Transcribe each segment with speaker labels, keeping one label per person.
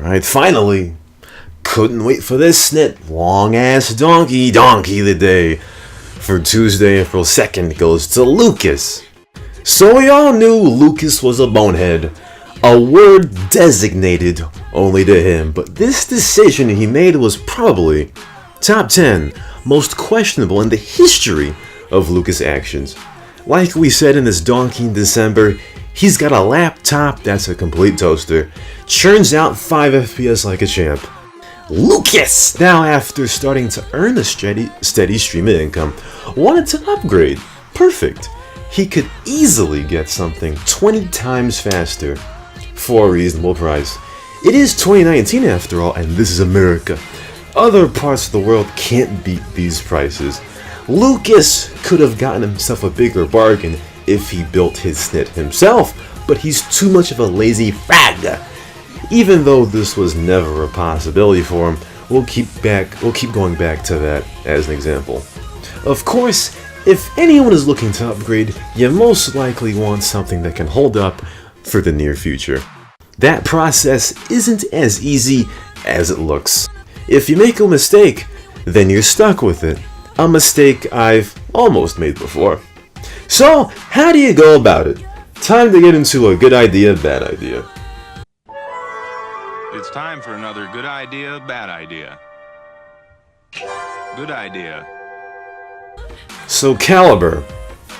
Speaker 1: Alright, finally. Couldn't wait for this snit. Long ass donkey the day. For Tuesday, April 2nd goes to Lucas. So we all knew Lucas was a bonehead. A word designated only to him. But this decision he made was probably top 10 most questionable in the history of Lucas' actions. Like we said in this donkey in December, he's got a laptop that's a complete toaster. Churns out 5 FPS like a champ. Lucas, now after starting to earn a steady stream of income, wanted to upgrade. Perfect. He could easily get something 20 times faster for a reasonable price. It is 2019 after all, and this is America. Other parts of the world can't beat these prices. Lucas could have gotten himself a bigger bargain if he built his snit himself, but he's too much of a lazy fag. Even though this was never a possibility for him, we'll keep going back to that as an example. Of course, if anyone is looking to upgrade, you most likely want something that can hold up for the near future. That process isn't as easy as it looks. If you make a mistake, then you're stuck with it. A mistake I've almost made before. So, how do you go about it? Time to get into a good idea, bad idea.
Speaker 2: It's time for another good idea, bad idea. Good idea.
Speaker 1: So Caliber,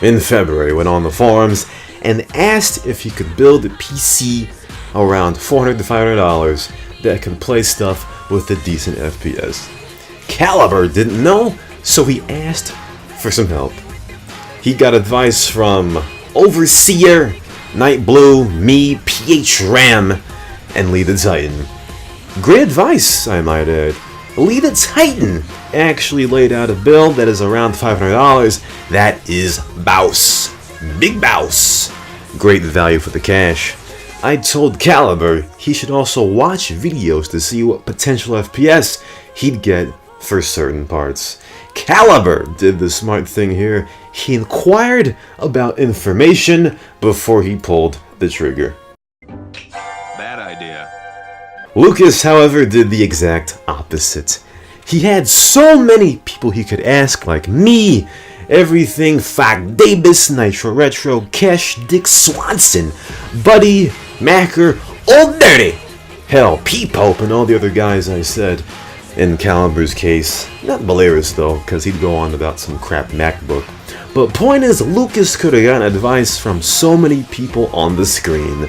Speaker 1: in February, went on the forums and asked if he could build a PC around $400 to $500 that could play stuff with a decent FPS. Caliber didn't know, so he asked for some help. He got advice from Overseer, Night Blue, me, PH Ram, and Lee the Titan. Great advice, I might add. Lee the Titan actually laid out a build that is around $500. That is Bouse. Big Bouse. Great value for the cash. I told Caliber he should also watch videos to see what potential FPS he'd get for certain parts. Caliber did the smart thing here. He inquired about information before he pulled the trigger.
Speaker 2: Bad idea.
Speaker 1: Lucas, however, did the exact opposite. He had so many people he could ask, like me, everything, Fag Davis, Nitro Retro, Cash, Dick Swanson, Buddy, Macker, Old Dirty, hell, P-Pope, and all the other guys I said. In Caliber's case, not Balearis though, because he'd go on about some crap MacBook. But point is, Lucas could have gotten advice from so many people on the screen.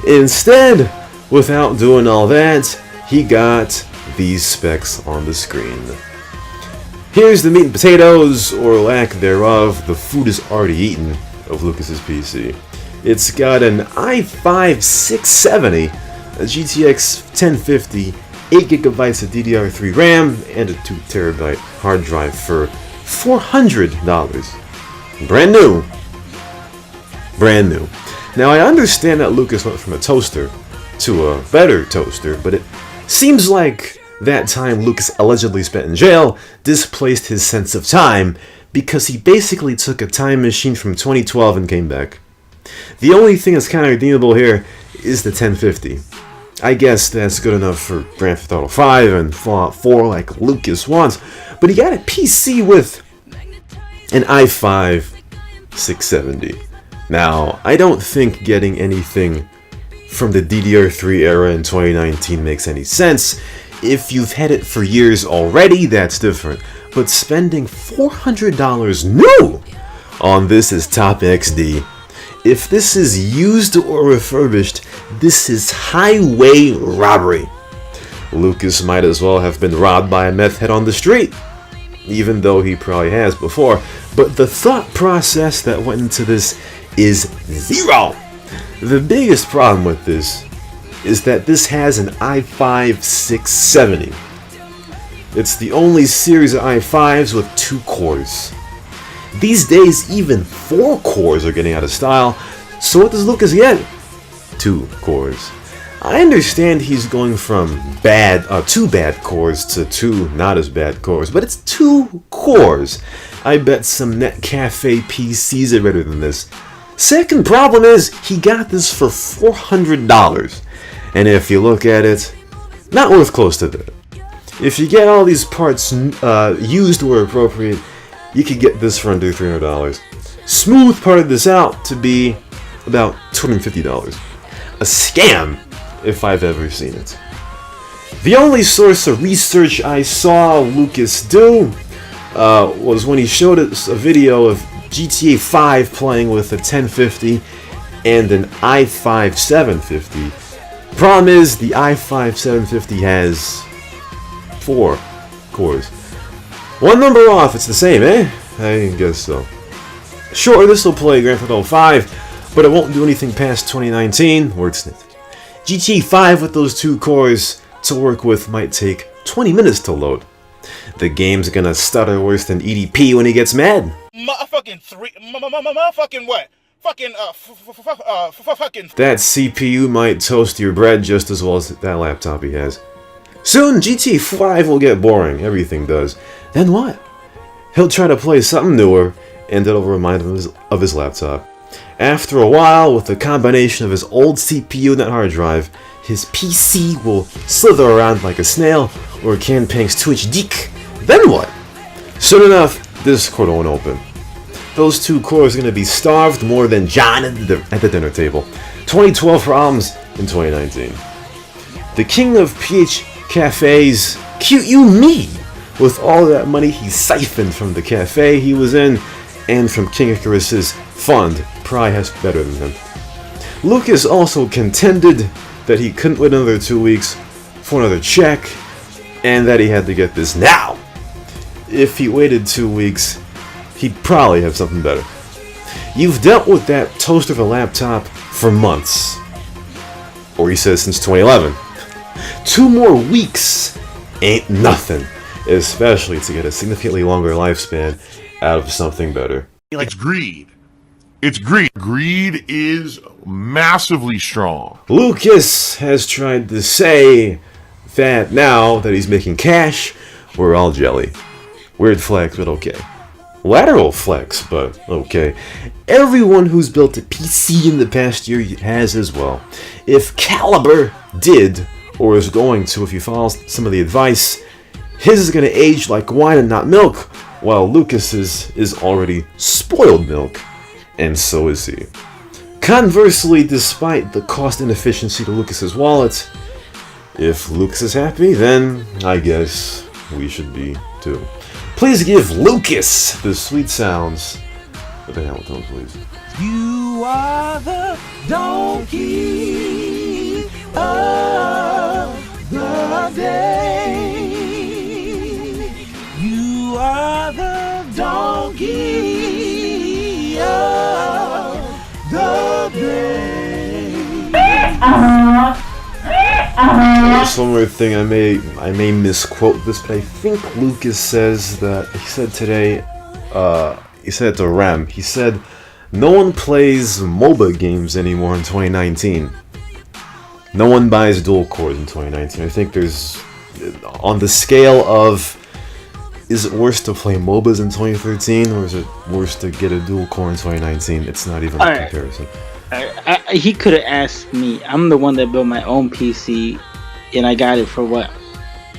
Speaker 1: Instead, without doing all that, he got these specs on the screen. Here's the meat and potatoes, or lack thereof. The food is already eaten of Lucas's PC. It's got an i5 670, a GTX 1050, 8GB of DDR3 RAM, and a 2TB hard drive for $400. Brand new. Brand new. Now I understand that Lucas went from a toaster to a better toaster, but it seems like that time Lucas allegedly spent in jail displaced his sense of time, because he basically took a time machine from 2012 and came back. The only thing that's kind of redeemable here is the 1050. I guess that's good enough for Grand Theft Auto 5 and Fallout 4 like Lucas wants, but he got a PC with an i5 670. Now, I don't think getting anything from the DDR3 era in 2019 makes any sense. If you've had it for years already, that's different. But spending $400 new on this is top XD. If this is used or refurbished, this is highway robbery. Lucas might as well have been robbed by a meth head on the street, even though he probably has before. But the thought process that went into this is zero. The biggest problem with this is that this has an i5 670. It's the only series of i5s with 2 cores. These days, even 4 cores are getting out of style, so what does Lucas get? 2 cores. I understand he's going from 2 bad cores to 2 not as bad cores, but it's 2 cores. I bet some Netcafe PCs are better than this. Second problem is, he got this for $400. And if you look at it, Not worth close to that. If you get all these parts used where appropriate, you could get this for under $300. Smooth parted this out to be about $250. A scam, if I've ever seen it. The only source of research I saw Lucas do was when he showed us a video of GTA 5 playing with a 1050 and an i5 750. Problem is, the i5 750 has 4 cores. One number off, it's the same, eh? I guess so. Sure, this will play Grand Theft Auto 5, but it won't do anything past 2019, wordsmith. GTA 5 with those 2 cores to work with might take 20 minutes to load. The game's gonna stutter worse than EDP when he gets mad.
Speaker 3: Motherfucking motherfucking what? Fucking fucking.
Speaker 1: That CPU might toast your bread just as well as that laptop he has. Soon, GTA 5 will get boring. Everything does. Then what? He'll try to play something newer, and it'll remind him of his laptop. After a while, with a combination of his old CPU and that hard drive, his PC will slither around like a snail or Can Pang's 2-inch dick. Then what? Soon enough, Discord won't open. Those 2 cores are going to be starved more than John at the dinner table. 2012 problems in 2019. The king of PH cafes, cute you me, with all that money he siphoned from the cafe he was in and from King Icarus's fund, probably has better than him. Lucas also contended that he couldn't wait another 2 weeks for another check, and that he had to get this now. If he waited 2 weeks, he'd probably have something better. You've dealt with that toaster of a laptop for months. Or he says since 2011. 2 more weeks ain't nothing, especially to get a significantly longer lifespan out of something better.
Speaker 4: It's greed. It's greed. Greed is massively strong.
Speaker 1: Lucas has tried to say that now that he's making cash, we're all jelly. Weird flex, but okay. Lateral flex, but okay. Everyone who's built a PC in the past year has as well. If Caliber did, or is going to if you follow some of the advice, his is going to age like wine and not milk, while Lucas's is already spoiled milk, and so is he. Conversely, despite the cost inefficiency to Lucas's wallet, if Lucas is happy, then I guess we should be too. Please give Lucas the sweet sounds of the Hamilton, please.
Speaker 5: You are the donkey of the day. You are the donkey of the day.
Speaker 1: There's one more thing, I may misquote this, but I think Lucas says that, he said today, he said it to Ram, he said, no one plays MOBA games anymore in 2019. No one buys dual cores in 2019. I think there's, on the scale of, is it worse to play MOBAs in 2013, or is it worse to get a dual core in 2019? It's not even a comparison.
Speaker 6: He could have asked me. I'm the one that built my own PC, and I got it for what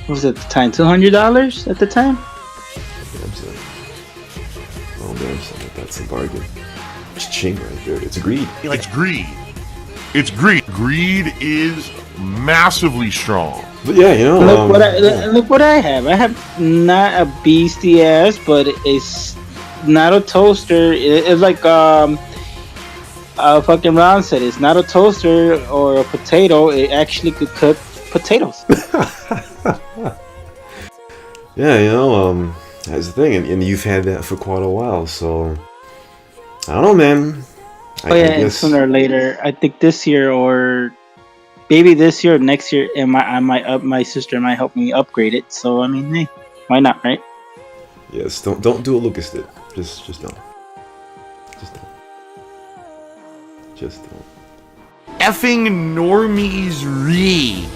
Speaker 6: was it at the time? $200 at the time.
Speaker 1: Oh man, that's a bargain. It's ching right there. It's greed.
Speaker 4: It's greed. It's greed. Greed is massively strong.
Speaker 1: But yeah, you know.
Speaker 6: Look what I have. I have not a beastie ass, but it's not a toaster. It's like fucking Ron said, it's not a toaster or a potato. It actually could cook potatoes.
Speaker 1: Yeah, you know, that's the thing, and you've had that for quite a while, so I don't know, man. I guess
Speaker 6: sooner or later, I think this year or maybe this year or next year, and my sister might help me upgrade it. So I mean, hey, why not, right?
Speaker 1: Yes, don't do what Lucas did. Just don't. Just don't.
Speaker 4: Effing normies read.